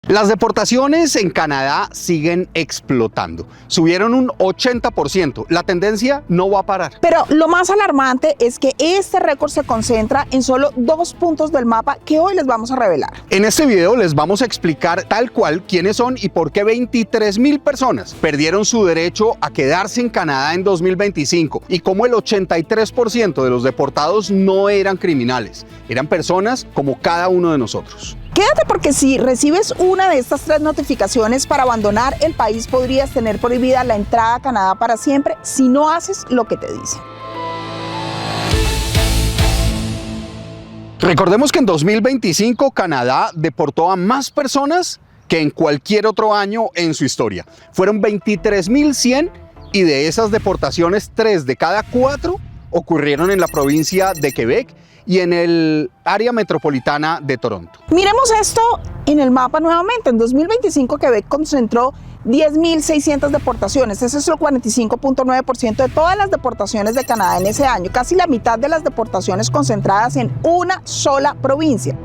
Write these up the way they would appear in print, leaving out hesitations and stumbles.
Las deportaciones en Canadá siguen explotando. Subieron un 80%. La tendencia no va a parar. Pero lo más alarmante es que este récord se concentra en solo 2 puntos del mapa que hoy les vamos a revelar. En este video les vamos a explicar tal cual quiénes son y por qué 23,000 personas perdieron su derecho a quedarse en Canadá en 2025 y cómo el 83% de los deportados no eran criminales, eran personas como cada uno de nosotros. Quédate porque si recibes una de estas 3 notificaciones para abandonar el país, podrías tener prohibida la entrada a Canadá para siempre si no haces lo que te dicen. Recordemos que en 2025 Canadá deportó a más personas que en cualquier otro año en su historia. Fueron 23,100 y de esas deportaciones 3 de cada 4 ocurrieron en la provincia de Quebec y en el área metropolitana de Toronto. Miremos esto en el mapa nuevamente. En 2025 Quebec concentró 10,600 deportaciones. Ese es el 45.9% de todas las deportaciones de Canadá en ese año. Casi la mitad de las deportaciones concentradas en una sola provincia.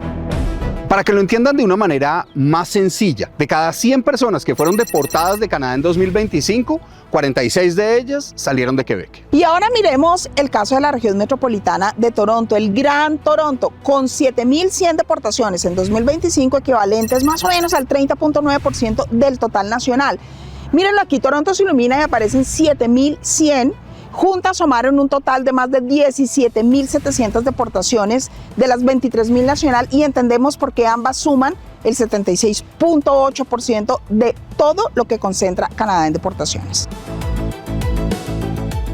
Para que lo entiendan de una manera más sencilla, de cada 100 personas que fueron deportadas de Canadá en 2025, 46 de ellas salieron de Quebec. Y ahora miremos el caso de la región metropolitana de Toronto, el Gran Toronto, con 7,100 deportaciones en 2025, equivalentes más o menos al 30.9% del total nacional. Mírenlo aquí, Toronto se ilumina y aparecen 7,100. Juntas sumaron un total de más de 17,700 deportaciones de las 23,000 nacional y entendemos por qué ambas suman el 76.8% de todo lo que concentra Canadá en deportaciones.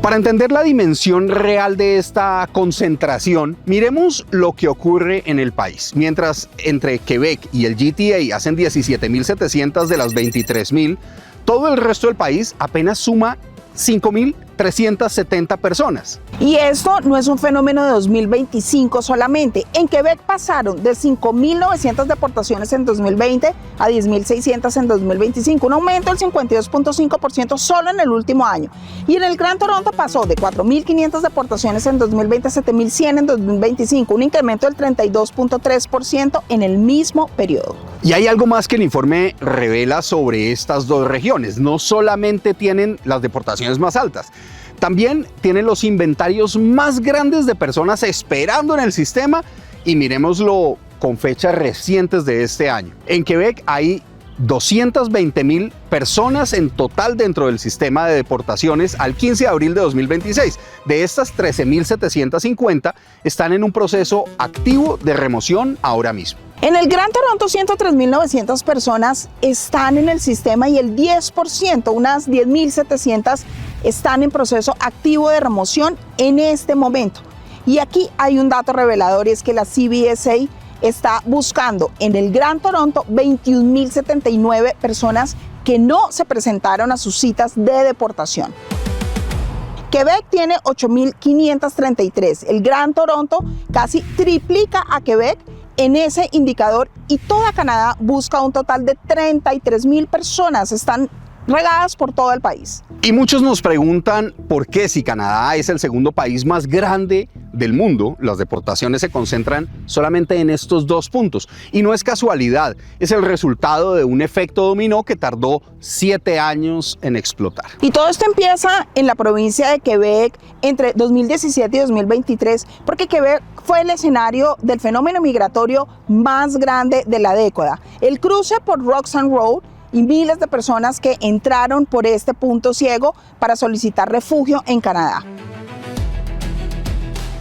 Para entender la dimensión real de esta concentración, miremos lo que ocurre en el país. Mientras entre Quebec y el GTA hacen 17,700 de las 23,000, todo el resto del país apenas suma 5,370 personas. Y esto no es un fenómeno de 2025 solamente. En Quebec pasaron de 5,900 deportaciones en 2020 a 10,600 en 2025, un aumento del 52.5% solo en el último año. Y en el Gran Toronto pasó de 4,500 deportaciones en 2020 a 7,100 en 2025, un incremento del 32.3% en el mismo periodo. Y hay algo más que el informe revela sobre estas dos regiones. No solamente tienen las deportaciones más altas, también tienen los inventarios más grandes de personas esperando en el sistema y miremoslo con fechas recientes de este año. En Quebec hay 220,000 personas en total dentro del sistema de deportaciones al 15 de abril de 2026. De estas, 13,750 están en un proceso activo de remoción ahora mismo. En el Gran Toronto, 103,900 personas están en el sistema y el 10%, unas 10,700, están en proceso activo de remoción en este momento. Y aquí hay un dato revelador y es que la CBSA está buscando en el Gran Toronto 21,079 personas que no se presentaron a sus citas de deportación. Quebec tiene 8,533. El Gran Toronto casi triplica a Quebec en ese indicador y toda Canadá busca un total de 33,000 personas. Están regadas por todo el país. Y muchos nos preguntan por qué, si Canadá es el segundo país más grande del mundo, las deportaciones se concentran solamente en estos 2 puntos. Y no es casualidad, es el resultado de un efecto dominó que tardó 7 años en explotar. Y todo esto empieza en la provincia de Quebec entre 2017 y 2023, porque Quebec fue el escenario del fenómeno migratorio más grande de la década. El cruce por Roxham Road y miles de personas que entraron por este punto ciego para solicitar refugio en Canadá.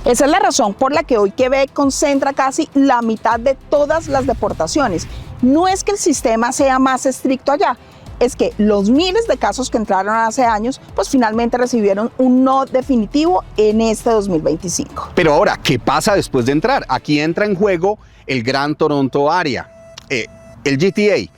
Esa es la razón por la que hoy Quebec concentra casi la mitad de todas las deportaciones. No es que el sistema sea más estricto allá, es que los miles de casos que entraron hace años, pues finalmente recibieron un no definitivo en este 2025. Pero ahora, ¿qué pasa después de entrar? Aquí entra en juego el Gran Toronto Area, el GTA.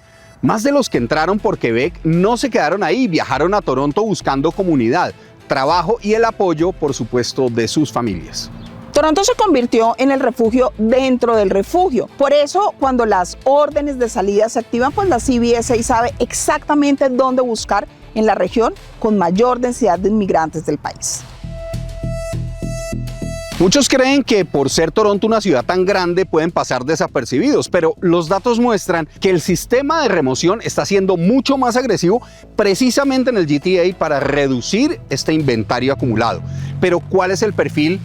Más de los que entraron por Quebec no se quedaron ahí, viajaron a Toronto buscando comunidad, trabajo y el apoyo, por supuesto, de sus familias. Toronto se convirtió en el refugio dentro del refugio. Por eso, cuando las órdenes de salida se activan, pues la CBSA sabe exactamente dónde buscar en la región con mayor densidad de inmigrantes del país. Muchos creen que por ser Toronto una ciudad tan grande pueden pasar desapercibidos, pero los datos muestran que el sistema de remoción está siendo mucho más agresivo precisamente en el GTA para reducir este inventario acumulado. Pero ¿cuál es el perfil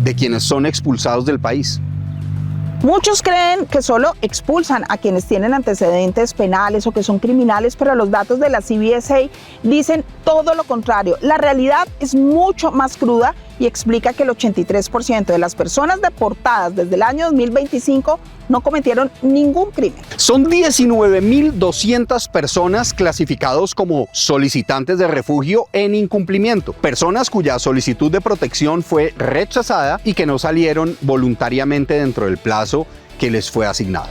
de quienes son expulsados del país? Muchos creen que solo expulsan a quienes tienen antecedentes penales o que son criminales, pero los datos de la CBSA dicen todo lo contrario. La realidad es mucho más cruda y explica que el 83% de las personas deportadas desde el año 2025 no cometieron ningún crimen. Son 19.200 personas clasificados como solicitantes de refugio en incumplimiento, personas cuya solicitud de protección fue rechazada y que no salieron voluntariamente dentro del plazo que les fue asignado.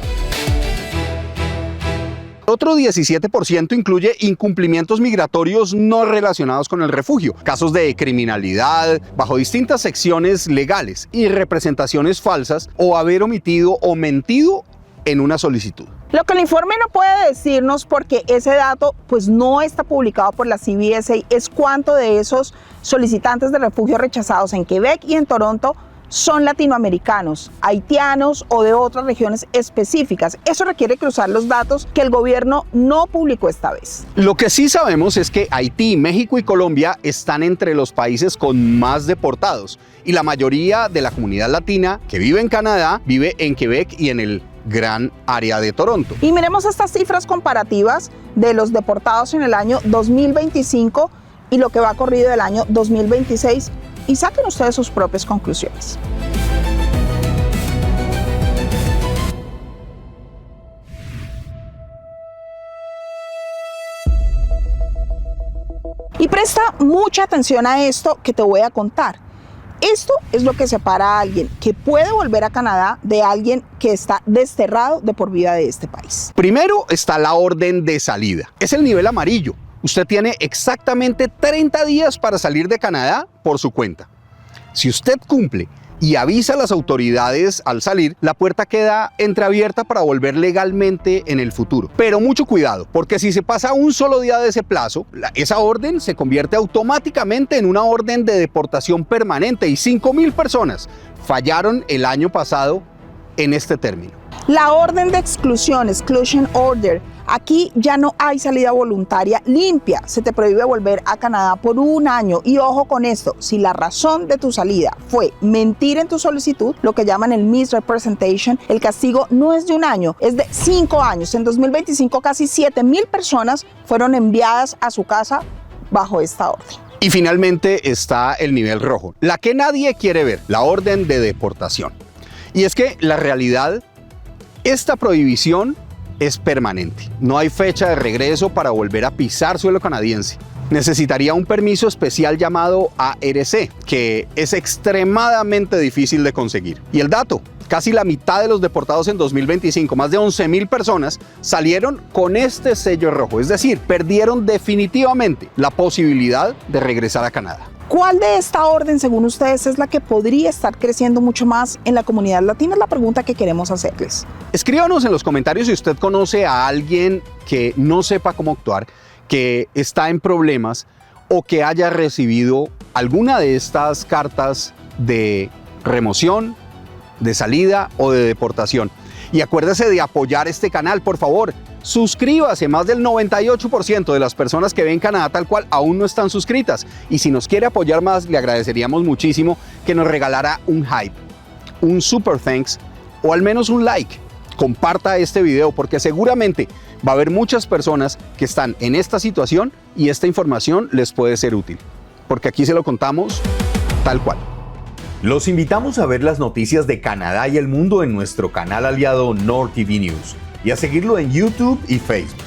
Otro 17% incluye incumplimientos migratorios no relacionados con el refugio, casos de criminalidad bajo distintas secciones legales y representaciones falsas o haber omitido o mentido en una solicitud. Lo que el informe no puede decirnos, porque ese dato pues no está publicado por la CBSA, es cuánto de esos solicitantes de refugio rechazados en Quebec y en Toronto son latinoamericanos, haitianos o de otras regiones específicas. Eso requiere cruzar los datos que el gobierno no publicó esta vez. Lo que sí sabemos es que Haití, México y Colombia están entre los países con más deportados y la mayoría de la comunidad latina que vive en Canadá vive en Quebec y en el gran área de Toronto. Y miremos estas cifras comparativas de los deportados en el año 2025 y lo que va corrido del año 2026. Y saquen ustedes sus propias conclusiones. Y presta mucha atención a esto que te voy a contar. Esto es lo que separa a alguien que puede volver a Canadá de alguien que está desterrado de por vida de este país. Primero está la orden de salida. Es el nivel amarillo. Usted tiene exactamente 30 días para salir de Canadá por su cuenta. Si usted cumple y avisa a las autoridades al salir, la puerta queda entreabierta para volver legalmente en el futuro. Pero mucho cuidado, porque si se pasa un solo día de ese plazo, esa orden se convierte automáticamente en una orden de deportación permanente y 5,000 personas fallaron el año pasado en este término. La orden de exclusión, exclusion order, aquí ya no hay salida voluntaria limpia. Se te prohíbe volver a Canadá por 1 año. Y ojo con esto, si la razón de tu salida fue mentir en tu solicitud, lo que llaman el misrepresentation, el castigo no es de 1 año, es de 5 años. En 2025 casi 7,000 personas fueron enviadas a su casa bajo esta orden. Y finalmente está el nivel rojo, la que nadie quiere ver, la orden de deportación. Y es que la realidad, esta prohibición es permanente. No hay fecha de regreso para volver a pisar suelo canadiense. Necesitaría un permiso especial llamado ARC, que es extremadamente difícil de conseguir. Y el dato, casi la mitad de los deportados en 2025, más de 11,000 personas, salieron con este sello rojo. Es decir, perdieron definitivamente la posibilidad de regresar a Canadá. ¿Cuál de esta orden, según ustedes, es la que podría estar creciendo mucho más en la comunidad latina? Es la pregunta que queremos hacerles. Escríbanos en los comentarios si usted conoce a alguien que no sepa cómo actuar, que está en problemas o que haya recibido alguna de estas cartas de remoción, de salida o de deportación. Y acuérdese de apoyar este canal, por favor. Suscríbase, más del 98% de las personas que ven Canadá Tal Cual aún no están suscritas. Y si nos quiere apoyar más, le agradeceríamos muchísimo que nos regalara un hype, un super thanks o al menos un like. Comparta este video porque seguramente va a haber muchas personas que están en esta situación y esta información les puede ser útil. Porque aquí se lo contamos tal cual. Los invitamos a ver las noticias de Canadá y el mundo en nuestro canal aliado NorTV News y a seguirlo en YouTube y Facebook.